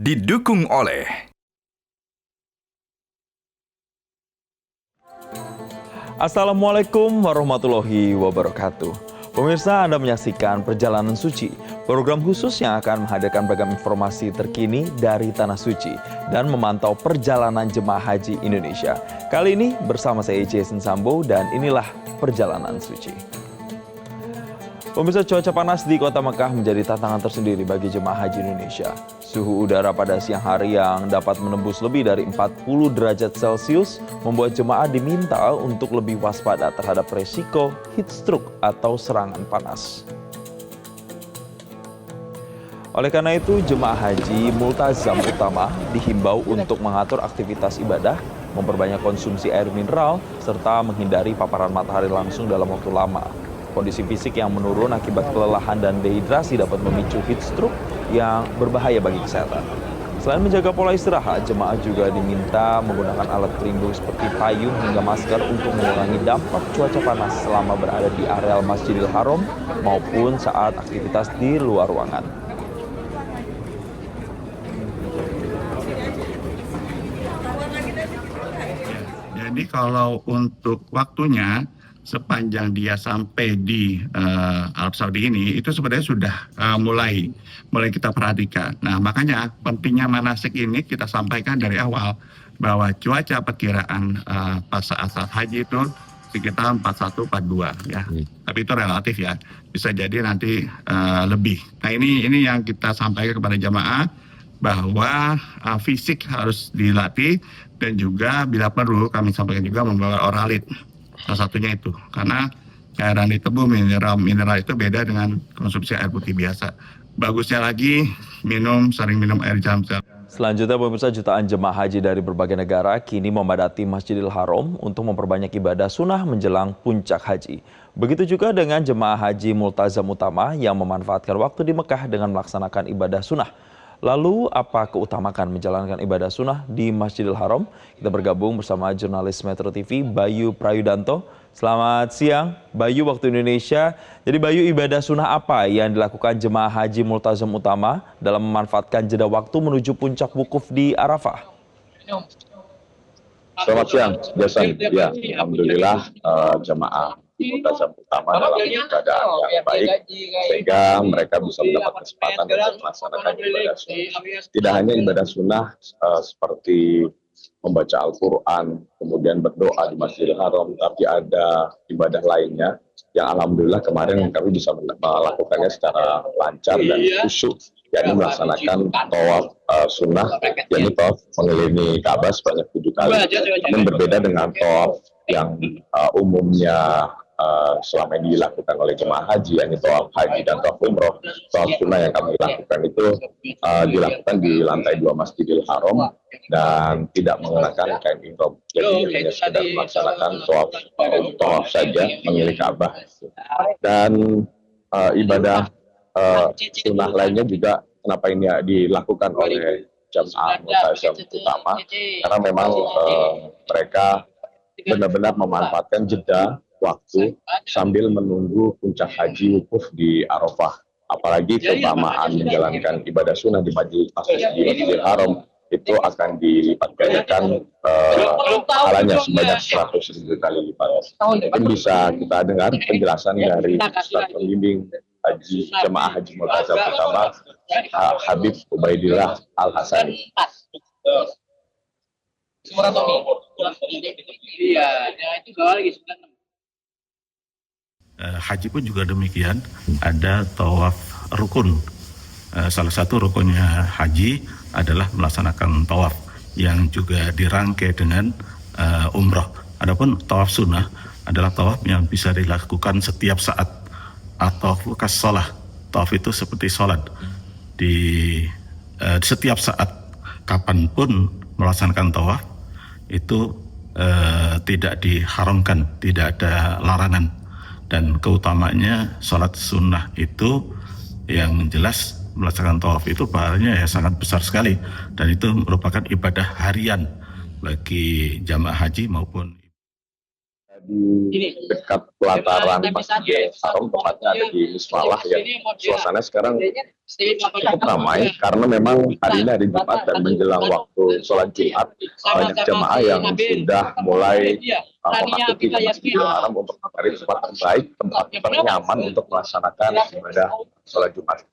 didukung oleh Assalamualaikum warahmatullahi wabarakatuh. Pemirsa, Anda menyaksikan Perjalanan Suci, program khusus yang akan menghadirkan beragam informasi terkini dari Tanah Suci dan memantau perjalanan jemaah haji Indonesia. Kali ini bersama saya Jason Sambo dan inilah Perjalanan Suci. Pemirsa, cuaca panas di Kota Mekah menjadi tantangan tersendiri bagi jemaah haji Indonesia. Suhu udara pada siang hari yang dapat menembus lebih dari 40 derajat Celcius membuat jemaah diminta untuk lebih waspada terhadap resiko heat stroke atau serangan panas. Oleh karena itu, jemaah haji multazam utama dihimbau untuk mengatur aktivitas ibadah, memperbanyak konsumsi air mineral, serta menghindari paparan matahari langsung dalam waktu lama. Kondisi fisik yang menurun akibat kelelahan dan dehidrasi dapat memicu heat stroke yang berbahaya bagi kesehatan. Selain menjaga pola istirahat, jemaah juga diminta menggunakan alat pelindung seperti payung hingga masker untuk mengurangi dampak cuaca panas selama berada di areal Masjidil Haram maupun saat aktivitas di luar ruangan. Jadi kalau untuk waktunya, sepanjang dia sampai di Arab Saudi ini, itu sebenarnya sudah mulai kita perhatikan. Nah, makanya pentingnya manasik ini kita sampaikan dari awal bahwa cuaca perkiraan pas saat haji itu sekitar 41-42 ya. Tapi itu relatif ya, bisa jadi nanti lebih. Nah, ini yang kita sampaikan kepada jamaah bahwa fisik harus dilatih dan juga bila perlu kami sampaikan juga membawa oralit. Salah satunya itu, karena cairan di tubuh mineral itu beda dengan konsumsi air putih biasa. Bagusnya lagi sering minum air Zam-Zam. Selanjutnya, pemirsa, jutaan jemaah haji dari berbagai negara kini memadati Masjidil Haram untuk memperbanyak ibadah sunnah menjelang puncak haji. Begitu juga dengan jemaah haji multazam utama yang memanfaatkan waktu di Mekah dengan melaksanakan ibadah sunnah. Lalu, apa keutamaan menjalankan ibadah sunnah di Masjidil Haram? Kita bergabung bersama jurnalis Metro TV, Bayu Prayudanto. Selamat siang, Bayu, waktu Indonesia. Jadi Bayu, ibadah sunnah apa yang dilakukan jemaah haji multazam utama dalam memanfaatkan jeda waktu menuju puncak wukuf di Arafah? Selamat siang, Jason. Ya, alhamdulillah jemaah multazam utama dalam keadaan yang baik sehingga mereka bisa mendapat kesempatan untuk melaksanakan ibadah sunnah. Tidak hanya ibadah sunnah seperti membaca Al-Quran, kemudian berdoa di Masjidil Haram, tapi ada ibadah lainnya yang alhamdulillah kemarin kami bisa melakukannya secara lancar dan khusyuk, yakni melaksanakan tawaf sunnah, yakni tawaf mengelilingi Ka'bah sebanyak 7 kali. Namun berbeda dengan tawaf yang umumnya selama ini dilakukan oleh jemaah haji, yakni tawaf haji dan tawaf umroh. Tawaf sunnah yang kami lakukan itu dilakukan di lantai 2 Masjidil Haram dan tidak mengenakan kain ihram. Jadi hanya sekedar melaksanakan tawaf saja mengelilingi Ka'bah. Dan ibadah sunnah lainnya juga kenapa ini dilakukan oleh jamaah multazam utama, karena memang mereka benar-benar memanfaatkan jeda waktu sambil menunggu puncak haji wukuf di Arafah. Apalagi keutamaan menjalankan ibadah sunnah di Masjidil Haram itu akan dilipat gandakan pahalanya sebanyak 100.000 kali lipat. Mungkin bisa kita dengar penjelasan dari Ustaz Pembimbing haji jemaah haji multazam utama Habib Ubaidillah Al-Hasani. Haji pun juga demikian, ada tawaf rukun. Salah satu rukunnya haji adalah melaksanakan tawaf yang juga dirangkai dengan umrah. Adapun tawaf sunnah adalah tawaf yang bisa dilakukan setiap saat atau kas sholat. Tawaf itu seperti sholat di setiap saat, kapanpun melaksanakan tawaf itu tidak diharamkan, tidak ada larangan. Dan keutamanya sholat sunnah itu yang jelas melaksanakan tawaf itu pahalanya ya sangat besar sekali, dan itu merupakan ibadah harian bagi jamaah haji maupun di dekat pelataran Masjidil Haram, tepatnya ada di Mismalah yang suasananya sekarang cukup ramai karena memang hari ini hari Jumat dan menjelang waktu sholat Jumat banyak jamaah yang sudah mulai memasuki ke Masjidil Haram untuk mencari tempat terbaik, tempat ternyaman untuk melaksanakan ibadah sholat Jumat.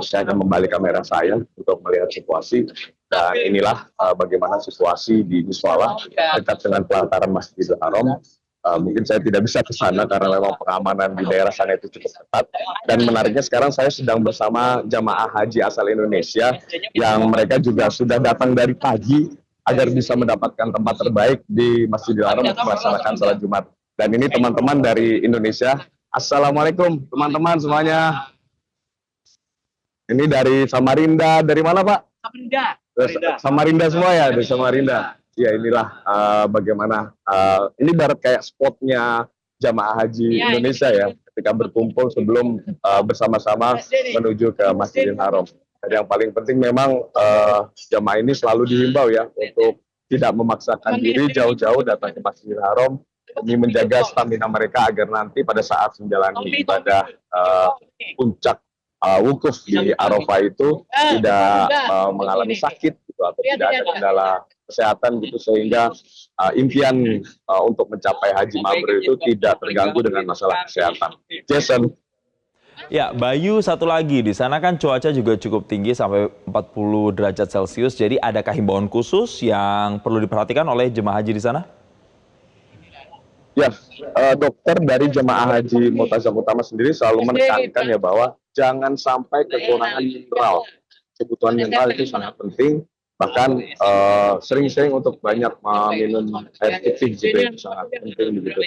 Saya akan kembali kamera saya untuk melihat situasi dan inilah bagaimana situasi di Mismalah dekat dengan pelataran Masjidil Haram. Mungkin saya tidak bisa ke sana karena memang pengamanan di daerah sana itu cukup ketat. Dan menariknya sekarang saya sedang bersama jamaah haji asal Indonesia yang mereka juga sudah datang dari pagi agar bisa mendapatkan tempat terbaik di Masjidil Haram untuk melaksanakan sholat Jumat. Dan ini teman-teman dari Indonesia. Assalamualaikum teman-teman semuanya. Ini dari Samarinda. Dari mana Pak? Samarinda semua ya, dari Samarinda. Ya inilah bagaimana ini barat kayak spotnya jamaah haji Indonesia ya ketika berkumpul sebelum bersama-sama menuju ke Masjidil Haram. Dan yang paling penting memang jamaah ini selalu dihimbau ya untuk tidak memaksakan diri jauh-jauh datang ke Masjidil Haram demi menjaga stamina mereka agar nanti pada saat menjalani ibadah puncak wukuf di Arafah itu tidak mengalami sakit gitu, atau tidak ada kendala kesehatan gitu, sehingga impian untuk mencapai haji mabrur itu tidak terganggu dengan masalah kesehatan. Jason. Ya, Bayu, satu lagi, di sana kan cuaca juga cukup tinggi sampai 40 derajat Celcius. Jadi adakah himbauan khusus yang perlu diperhatikan oleh jemaah haji di sana? Ya, dokter dari jemaah haji Multazam Utama sendiri selalu menekankan ya bahwa jangan sampai kekurangan mineral. Kebutuhan mineral itu sangat penting. Bahkan sering-sering untuk banyak minum air putih juga itu sangat penting begitu.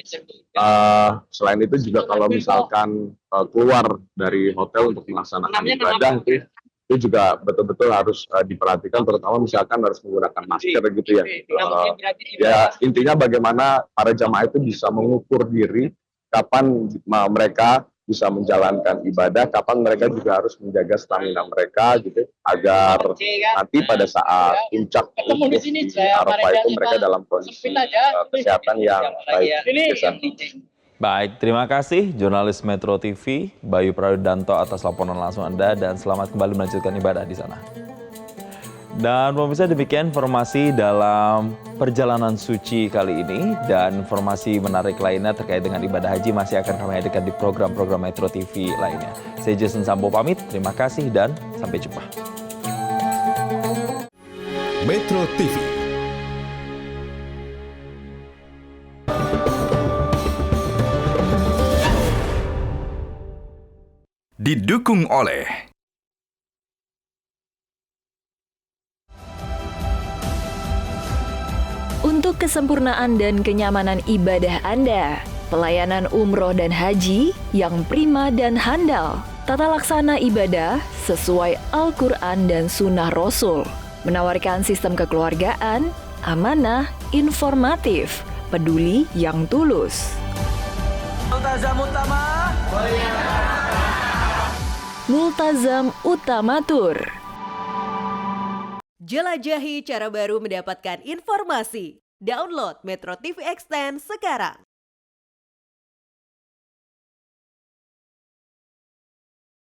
Selain itu juga kalau misalkan keluar dari hotel untuk melaksanakan ibadah itu juga betul-betul harus diperhatikan, terutama misalkan harus menggunakan masker gitu ya. Ya intinya bagaimana para jamaah itu bisa mengukur diri kapan mereka bisa menjalankan ibadah, kapan mereka juga harus menjaga stamina mereka gitu, agar nanti pada saat puncak di Arafah itu mereka dalam kondisi kesehatan yang baik. Baik, terima kasih jurnalis Metro TV Bayu Pradanto atas laporan langsung Anda dan selamat kembali melanjutkan ibadah di sana. Dan pemirsa, demikian informasi dalam perjalanan suci kali ini, dan informasi menarik lainnya terkait dengan ibadah haji masih akan kami hadirkan di program-program Metro TV lainnya. Saya Jason Sambo pamit, terima kasih dan sampai jumpa. Metro TV. Didukung oleh Untuk kesempurnaan dan kenyamanan ibadah Anda, pelayanan umroh dan haji yang prima dan handal, tata laksana ibadah sesuai Al-Quran dan Sunnah Rasul, menawarkan sistem kekeluargaan, amanah, informatif, peduli yang tulus. Multazam Utama Tour. Jelajahi cara baru mendapatkan informasi. Download Metro TV Extend sekarang.